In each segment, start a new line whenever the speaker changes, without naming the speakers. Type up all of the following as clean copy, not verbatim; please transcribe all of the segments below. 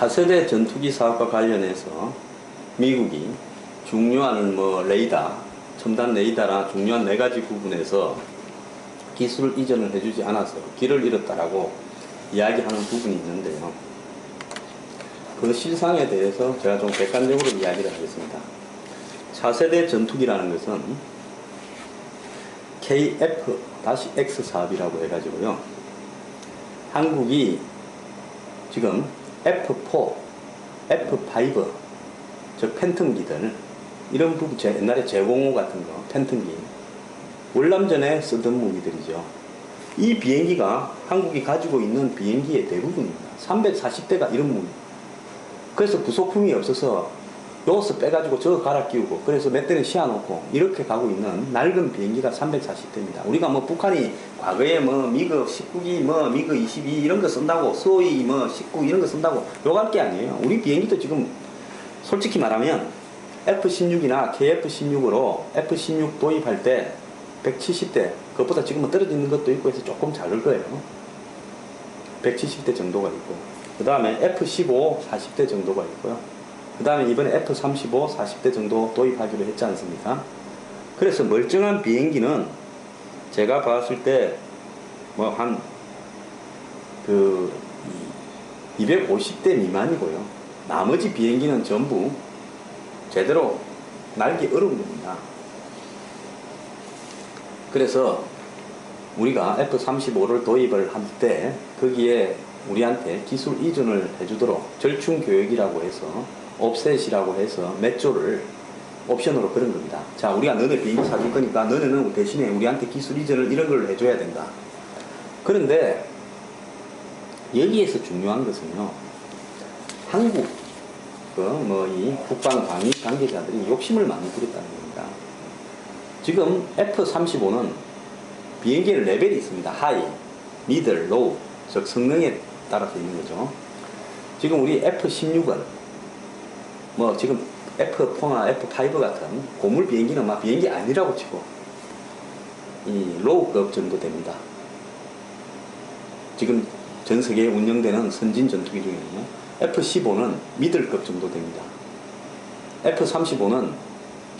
차세대 전투기 사업과 관련해서 미국이 중요한 레이더, 첨단 레이더나 중요한 4가지 부분에서 기술 이전을 해주지 않아서 길을 잃었다라고 이야기하는 부분이 있는데요. 그 실상에 대해서 제가 좀 객관적으로 이야기를 하겠습니다. 차세대 전투기라는 것은 KF-X 사업이라고 해가지고요. 한국이 지금 F4, F5, 즉 팬텀기들, 이런 부분, 옛날에 제공호 같은 거, 팬텀기, 월남전에 쓰던 무기들이죠. 이 비행기가 한국이 가지고 있는 비행기의 대부분입니다. 340대가 이런 무기. 그래서 부속품이 없어서 요것을 빼가지고 저거 갈아 끼우고, 그래서 몇 대는 씌워놓고 이렇게 가고 있는 낡은 비행기가 340대입니다. 우리가 북한이 과거에 미그 19기, 미그 22 이런 거 쓴다고, 수호이 19 이런 거 쓴다고 욕할 게 아니에요. 우리 비행기도 지금 솔직히 말하면 F-16이나 KF-16으로 F-16 도입할 때 170대, 그것보다 지금은 떨어져 있는 것도 있고 해서 조금 작을 거예요. 170대 정도가 있고, 그 다음에 F-15 40대 정도가 있고요. 그 다음에 이번에 F-35 40대 정도 도입하기로 했지 않습니까? 그래서 멀쩡한 비행기는 제가 봤을 때 한 250대 미만이고요. 나머지 비행기는 전부 제대로 날기 어려운 겁니다. 그래서 우리가 F-35를 도입을 할 때 거기에 우리한테 기술 이전을 해주도록 절충 교육이라고 해서 옵셋이라고 해서 몇 조를 옵션으로 그런 겁니다. 자, 우리가 너네 비행기 사줄 거니까 너네는 대신에 우리한테 기술 이전을 이런 걸 해줘야 된다. 그런데 여기에서 중요한 것은요, 한국 이 국방 방위 관계자들이 욕심을 많이 부렸다는 겁니다. 지금 F-35는 비행기의 레벨이 있습니다. 하이, 미들, 로우, 즉 성능에 따라서 있는 거죠. 지금 우리 F-16은 지금 F4나 F5 같은 고물 비행기는 막 비행기 아니라고 치고 이 로우급 정도 됩니다. 지금 전 세계에 운영되는 선진 전투기 중에는요, F-15는 미들급 정도 됩니다. F-35는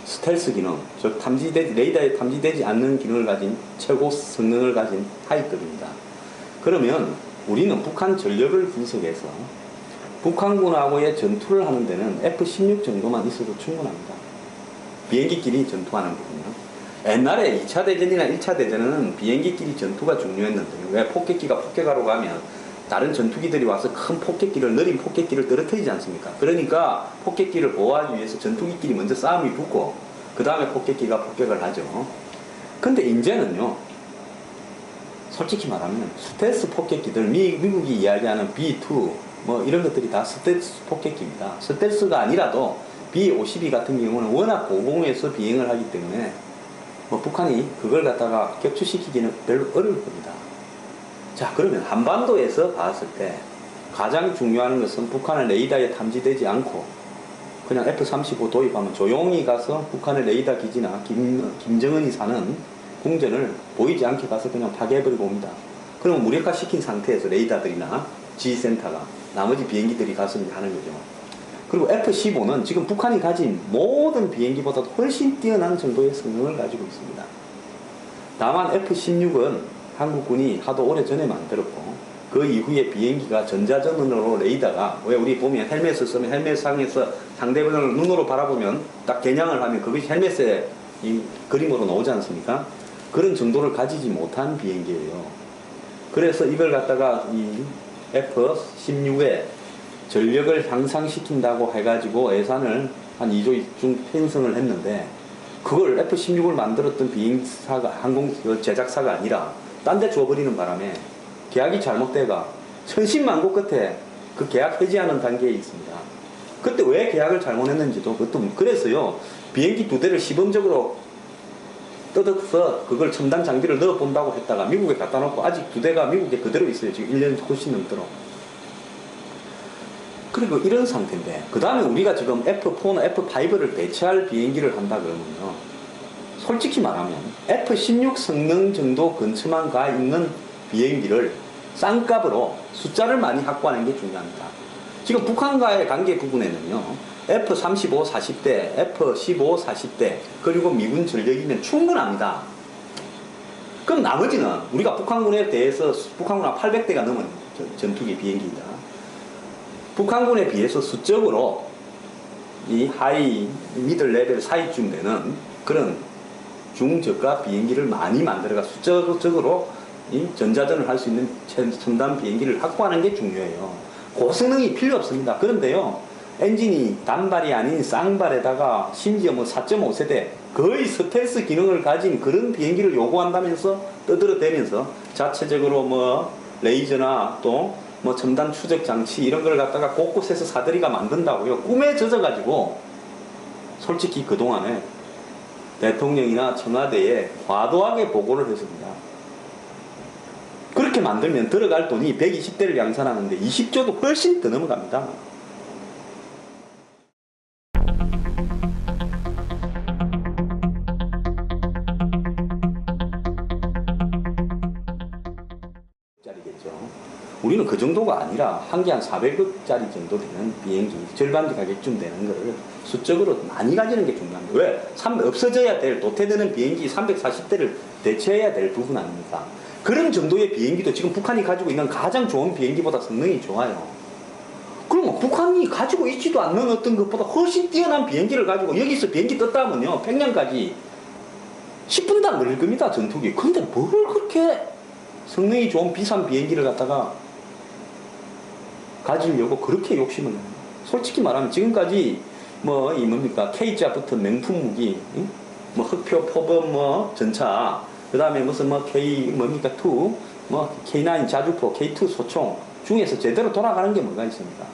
스텔스 기능, 즉 레이더에 탐지되지 않는 기능을 가진 최고 성능을 가진 하이급입니다. 그러면 우리는 북한 전력을 분석해서 북한군하고의 전투를 하는 데는 F-16 정도만 있어도 충분합니다. 비행기끼리 전투하는 거군요. 옛날에 2차 대전이나 1차 대전은 비행기끼리 전투가 중요했는데, 왜 폭격기가 폭격하러 가면 다른 전투기들이 와서 큰 폭격기를, 느린 폭격기를 떨어뜨리지 않습니까? 그러니까 폭격기를 보호하기 위해서 전투기끼리 먼저 싸움이 붙고 그 다음에 폭격기가 폭격을 하죠. 근데 이제는요, 솔직히 말하면 스텔스 폭격기들, 미국이 이야기하는 B2 이런 것들이 다 스텔스 폭격기입니다. 스텔스가 아니라도 B-52 같은 경우는 워낙 고공에서 비행을 하기 때문에 북한이 그걸 갖다가 격추시키기는 별로 어려울 겁니다. 자, 그러면 한반도에서 봤을 때 가장 중요한 것은 북한의 레이더에 탐지되지 않고 그냥 F-35 도입하면 조용히 가서 북한의 레이더 기지나 김정은이 사는 궁전을 보이지 않게 가서 그냥 파괴해버리고 옵니다. 그러면 무력화시킨 상태에서 레이더들이나 지휘센터가 나머지 비행기들이 가서 하는 거죠. 그리고 F-15는 지금 북한이 가진 모든 비행기보다 훨씬 뛰어난 정도의 성능을 가지고 있습니다. 다만 F-16은 한국군이 하도 오래전에 만들었고, 그 이후에 비행기가 전자전원으로 레이더가, 왜 우리 보면 헬멧을 쓰면 헬멧 상에서 상대방을 눈으로 바라보면 딱 겨냥을 하면 그것이 헬멧에 이 그림으로 나오지 않습니까? 그런 정도를 가지지 못한 비행기예요. 그래서 이걸 갖다가 이 F-16에 전력을 향상시킨다고 해가지고 예산을 한 2조 중 편성을 했는데, 그걸 F-16을 만들었던 비행사가, 항공 제작사가 아니라 딴 데 줘버리는 바람에 계약이 잘못돼가 천신만고 끝에 그 계약 해지하는 단계에 있습니다. 그때 왜 계약을 잘못했는지도 그것도, 그래서요, 비행기 2대를 시범적으로 뜯어서 그걸 첨단 장비를 넣어본다고 했다가 미국에 갖다 놓고 아직 2대가 미국에 그대로 있어요. 지금 1년 훨씬 넘도록. 그리고 이런 상태인데, 그 다음에 우리가 지금 F4나 F5를 대체할 비행기를 한다 그러면요, 솔직히 말하면 F-16 성능 정도 근처만 가 있는 비행기를 싼 값으로 숫자를 많이 확보하는 게 중요합니다. 지금 북한과의 관계 부분에는요, F-35 40대, F-15 40대, 그리고 미군 전력이면 충분합니다. 그럼 나머지는 우리가 북한군에 대해서 북한군 한 800대가 넘은 전투기 비행기이다. 북한군에 비해서 수적으로 이 하이, 미들 레벨 사이쯤 되는 그런 중저가 비행기를 많이 만들어가 수적으로 이 전자전을 할 수 있는 첨단 비행기를 확보하는 게 중요해요. 고성능이 필요 없습니다. 그런데요, 엔진이 단발이 아닌 쌍발에다가 심지어 뭐 4.5세대 거의 스텔스 기능을 가진 그런 비행기를 요구한다면서 떠들어대면서 자체적으로 뭐 레이저나 또 뭐 첨단 추적 장치 이런 걸 갖다가 곳곳에서 사들이가 만든다고요. 꿈에 젖어가지고 솔직히 그동안에 대통령이나 청와대에 과도하게 보고를 했습니다. 그렇게 만들면 들어갈 돈이 120대를 양산하는데 20조도 훨씬 더 넘어갑니다. 우리는 그 정도가 아니라 한 개 한 400억짜리 정도 되는 비행기 절반 가격쯤 되는 거를 수적으로 많이 가지는 게 중요합니다. 왜? 없어져야 될 도태되는 비행기 340대를 대체해야 될 부분 아닙니까? 그런 정도의 비행기도 지금 북한이 가지고 있는 가장 좋은 비행기보다 성능이 좋아요. 그러면 북한이 가지고 있지도 않는 어떤 것보다 훨씬 뛰어난 비행기를 가지고 여기서 비행기 떴다 하면요, 평양까지 10분도 안 걸릴 겁니다, 전투기. 근데 뭘 그렇게 성능이 좋은 비싼 비행기를 갖다가 가지려고 그렇게 욕심을 내요. 솔직히 말하면 지금까지 뭐 이 뭡니까 K자부터 명품 무기, 뭐 흑표 포범 뭐 전차, 그 다음에 무슨 뭐 K 뭡니까 2, 뭐 K9 자주포, K2 소총 중에서 제대로 돌아가는 게 뭐가 있습니까?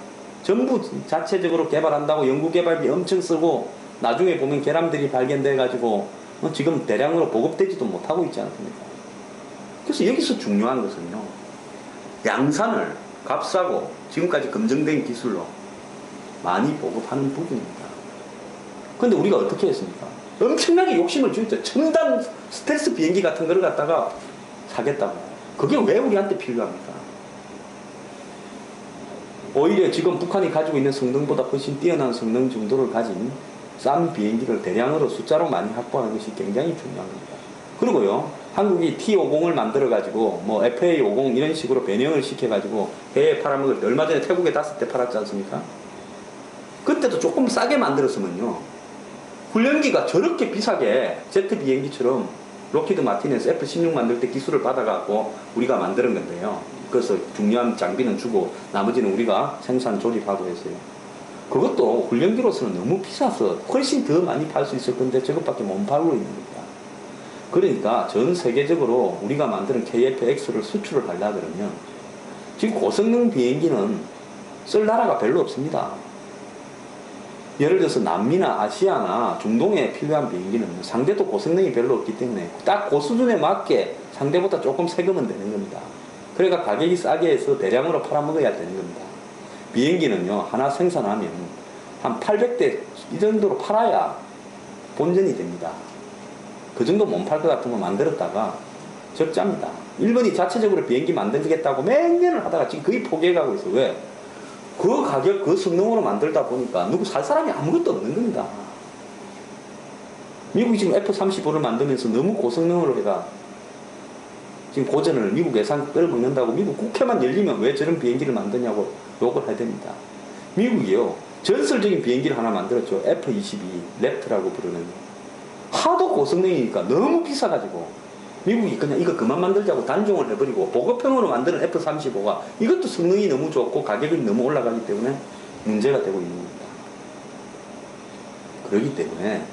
전부 자체적으로 개발한다고 연구개발비 엄청 쓰고 나중에 보면 계람들이 발견돼 가지고 지금 대량으로 보급되지도 못하고 있지 않습니까? 그래서 여기서 중요한 것은요, 양산을 값싸고 지금까지 검증된 기술로 많이 보급하는 부분입니다. 근데 우리가 어떻게 했습니까? 엄청나게 욕심을 주었죠. 첨단 스텔스 비행기 같은 거를 갖다가 사겠다고. 그게 왜 우리한테 필요합니까? 오히려 지금 북한이 가지고 있는 성능보다 훨씬 뛰어난 성능 정도를 가진 싼 비행기를 대량으로 숫자로 많이 확보하는 것이 굉장히 중요한 겁니다. 그리고요, 한국이 T-50을 만들어가지고 뭐 FA-50 이런 식으로 변형을 시켜가지고 해외에 팔아먹을 때, 얼마 전에 태국에 5대 팔았지 않습니까? 그때도 조금 싸게 만들었으면요, 훈련기가 저렇게 비싸게 제트 비행기처럼 로키드 마틴에서 F-16 만들 때 기술을 받아갖고 우리가 만드는 건데요, 그래서 중요한 장비는 주고 나머지는 우리가 생산 조립하고 했어요. 그것도 훈련기로서는 너무 비싸서 훨씬 더 많이 팔 수 있을 건데 저것밖에 못 팔고 있는 겁니다. 그러니까 전 세계적으로 우리가 만드는 KF-X를 수출을 하려고 그러면 지금 고성능 비행기는 쓸 나라가 별로 없습니다. 예를 들어서 남미나 아시아나 중동에 필요한 비행기는 상대도 고성능이 별로 없기 때문에 딱 그 수준에 맞게 상대보다 조금 세금은 되는 겁니다. 그러니까 가격이 싸게 해서 대량으로 팔아먹어야 되는 겁니다. 비행기는요, 하나 생산하면 한 800대 이 정도로 팔아야 본전이 됩니다. 그 정도 못 팔 것 같은 거 만들었다가 적자입니다. 일본이 자체적으로 비행기 만들겠다고 몇 년을 하다가 지금 거의 포기해가고 있어요. 왜? 그 가격, 그 성능으로 만들다 보니까 누구 살 사람이 아무것도 없는 겁니다. 미국이 지금 F-35를 만들면서 너무 고성능으로 해가 지금 고전을 미국 예산 끌어먹는다고 미국 국회만 열리면 왜 저런 비행기를 만드냐고 욕을 해야 됩니다. 미국이요, 전설적인 비행기를 하나 만들었죠. F-22 랩트라고 부르는 거. 하도 고성능이니까 너무 비싸가지고 미국이 그냥 이거 그만 만들자고 단종을 해버리고 보급형으로 만드는 F-35가 이것도 성능이 너무 좋고 가격이 너무 올라가기 때문에 문제가 되고 있는 겁니다. 그렇기 때문에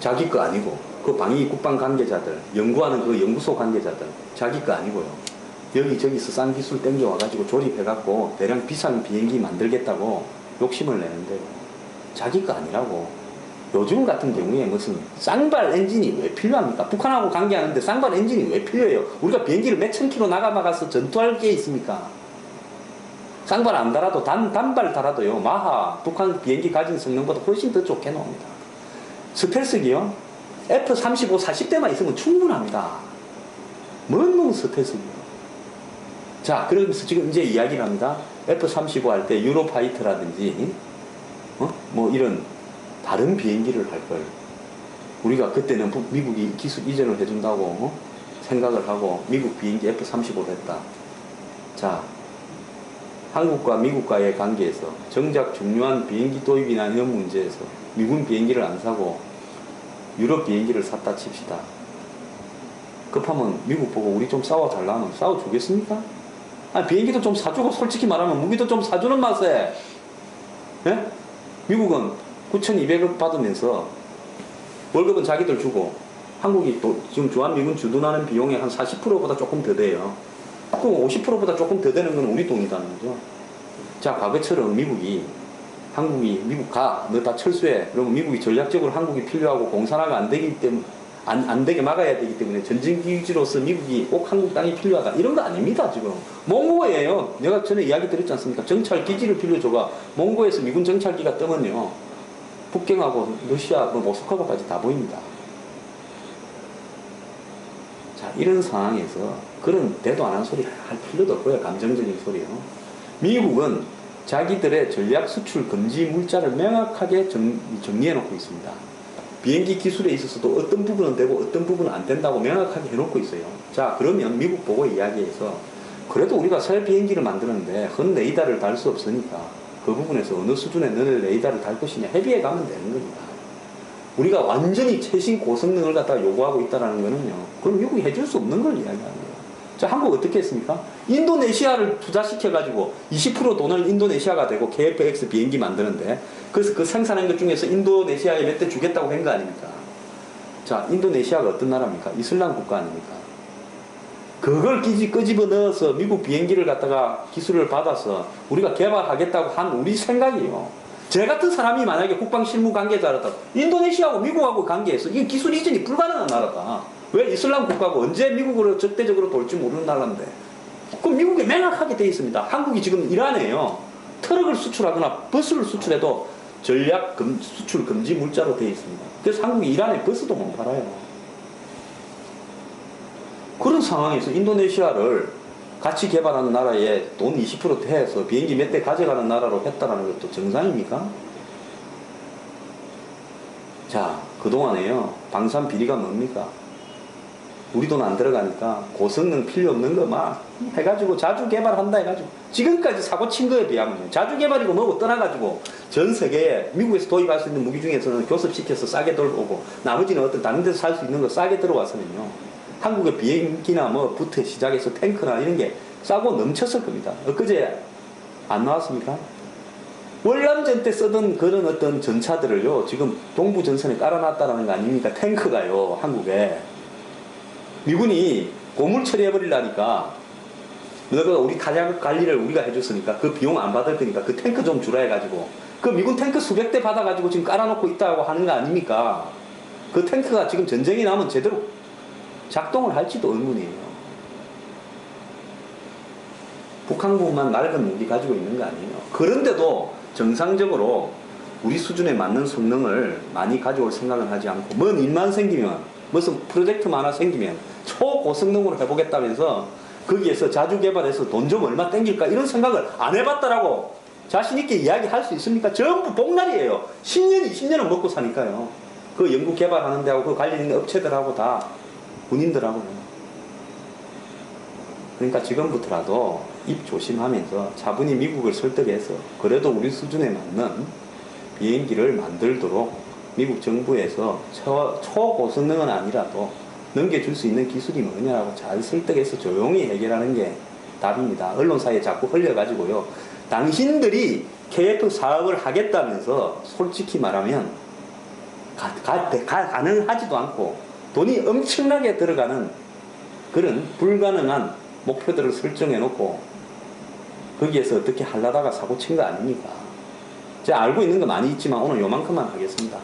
자기 거 아니고 그 방위 국방 관계자들, 연구하는 그 연구소 관계자들 자기 거 아니고요, 여기저기서 싼 기술 땡겨와가지고 조립해갖고 대량 비싼 비행기 만들겠다고 욕심을 내는데 자기 거 아니라고. 요즘 같은 경우에 무슨 쌍발 엔진이 왜 필요합니까? 북한하고 관계하는데 쌍발 엔진이 왜 필요해요? 우리가 비행기를 몇천 킬로 나가서 전투할 게 있습니까? 쌍발 안 달아도 단발 달아도요, 마하 북한 비행기 가진 성능보다 훨씬 더 좋게 나옵니다. 스텔스기요, F-35 40대만 있으면 충분합니다. 뭔 놈 스텔스기요. 자, 그러면서 지금 이제 이야기를 합니다. F-35 할 때 유로파이터라든지 뭐 이런 다른 비행기를 할 걸. 우리가 그때는 미국이 기술 이전을 해준다고 생각을 하고 미국 비행기 F-35를 했다. 자, 한국과 미국과의 관계에서 정작 중요한 비행기 도입이나 이런 문제에서 미군 비행기를 안 사고 유럽 비행기를 샀다 칩시다. 급하면 미국 보고 우리 좀 싸워달라면 싸워주겠습니까? 아니, 비행기도 좀 사주고 솔직히 말하면 무기도 좀 사주는 맛에, 예? 미국은 9,200억 받으면서 월급은 자기들 주고 한국이 또 지금 주한미군 주둔하는 비용의 한 40%보다 조금 더 돼요. 그럼 50%보다 조금 더 되는 건 우리 돈이라는 거죠. 자, 과거처럼 한국이 미국 가, 너 다 철수해. 그러면 미국이 전략적으로 한국이 필요하고 공산화가 안 되기 때문에 안 되게 막아야 되기 때문에 전쟁기지로서 미국이 꼭 한국 땅이 필요하다. 이런 거 아닙니다, 지금. 몽고예요. 내가 전에 이야기 드렸지 않습니까? 정찰기지를 빌려줘가 몽고에서 미군 정찰기가 뜨면요. 북경하고 러시아, 모스크바까지 다 보입니다. 자, 이런 상황에서 그런 대도 안 한 소리 할 필요도 없고요. 감정적인 소리요. 미국은 자기들의 전략 수출 금지 물자를 명확하게 정리해 놓고 있습니다. 비행기 기술에 있어서도 어떤 부분은 되고 어떤 부분은 안 된다고 명확하게 해놓고 있어요. 자, 그러면 미국 보고 이야기해서 그래도 우리가 새 비행기를 만드는데 흔 레이더를 달 수 없으니까 그 부분에서 어느 수준의 너네 레이더를 달 것이냐 협의해 가면 되는 겁니다. 우리가 완전히 최신 고성능을 갖다가 요구하고 있다는 거는요. 그럼 미국이 해줄 수 없는 걸 이야기하는 거예요. 자, 한국 어떻게 했습니까? 인도네시아를 투자시켜가지고 20% 돈을 인도네시아가 되고 KF-X 비행기 만드는데 그래서 그 생산한 것 중에서 인도네시아에 몇 대 주겠다고 한 거 아닙니까? 자, 인도네시아가 어떤 나라입니까? 이슬람 국가 아닙니까? 그걸 끄집어 넣어서 미국 비행기를 갖다가 기술을 받아서 우리가 개발하겠다고 한 우리 생각이에요. 제 같은 사람이 만약에 국방 실무 관계자라다 인도네시아하고 미국하고 관계에서 이 기술 이전이 불가능한 나라다. 왜? 이슬람 국가고 언제 미국으로 적대적으로 돌지 모르는 나라인데. 그럼 미국에 명확하게 되어 있습니다. 한국이 지금 이란에요. 트럭을 수출하거나 버스를 수출해도 전략 수출 금지 물자로 되어 있습니다. 그래서 한국이 이란에 버스도 못 팔아요. 그런 상황에서 인도네시아를 같이 개발하는 나라에 돈 20% 해서 비행기 몇 대 가져가는 나라로 했다는 것도 정상입니까? 자, 그동안에요. 방산 비리가 뭡니까? 우리 돈 안 들어가니까 고성능 필요 없는 거 막 해가지고 자주 개발한다 해가지고 지금까지 사고 친 거에 비하면 자주 개발이고 뭐고 떠나가지고 전 세계에 미국에서 도입할 수 있는 무기 중에서는 교섭시켜서 싸게 들어오고 나머지는 어떤 다른 데서 살 수 있는 거 싸게 들어왔으면요. 한국의 비행기나 뭐 부터 시작해서 탱크나 이런 게 싸고 넘쳤을 겁니다. 엊그제 안 나왔습니까? 월남전 때 쓰던 그런 어떤 전차들을요, 지금 동부전선에 깔아놨다는 거 아닙니까? 탱크가요, 한국에. 미군이 고물 처리해버리려니까, 너가 우리 타작 관리를 우리가 해줬으니까 그 비용 안 받을 거니까 그 탱크 좀 주라 해가지고, 그 미군 탱크 수백 대 받아가지고 지금 깔아놓고 있다고 하는 거 아닙니까? 그 탱크가 지금 전쟁이 나면 제대로 작동을 할지도 의문이에요. 북한군만 낡은 무기 가지고 있는 거 아니에요. 그런데도 정상적으로 우리 수준에 맞는 성능을 많이 가져올 생각은 하지 않고, 뭔 일만 생기면, 무슨 프로젝트만 하나 생기면 초고성능으로 해보겠다면서 거기에서 자주 개발해서 돈 좀 얼마 땡길까 이런 생각을 안 해봤다라고 자신있게 이야기할 수 있습니까? 전부 복날이에요. 10년, 20년은 먹고 사니까요. 그 연구 개발하는 데하고 그 관련 있는 업체들하고 다 군인들하고요. 그러니까 지금부터라도 입 조심하면서 차분히 미국을 설득해서 그래도 우리 수준에 맞는 비행기를 만들도록 미국 정부에서 초고성능은 아니라도 넘겨줄 수 있는 기술이 뭐냐라고 잘 설득해서 조용히 해결하는 게 답입니다. 언론사에 자꾸 흘려가지고요. 당신들이 KF 사업을 하겠다면서 솔직히 말하면 가능하지도 않고 돈이 엄청나게 들어가는 그런 불가능한 목표들을 설정해 놓고 거기에서 어떻게 하려다가 사고 친 거 아닙니까? 제가 알고 있는 거 많이 있지만 오늘 요만큼만 하겠습니다.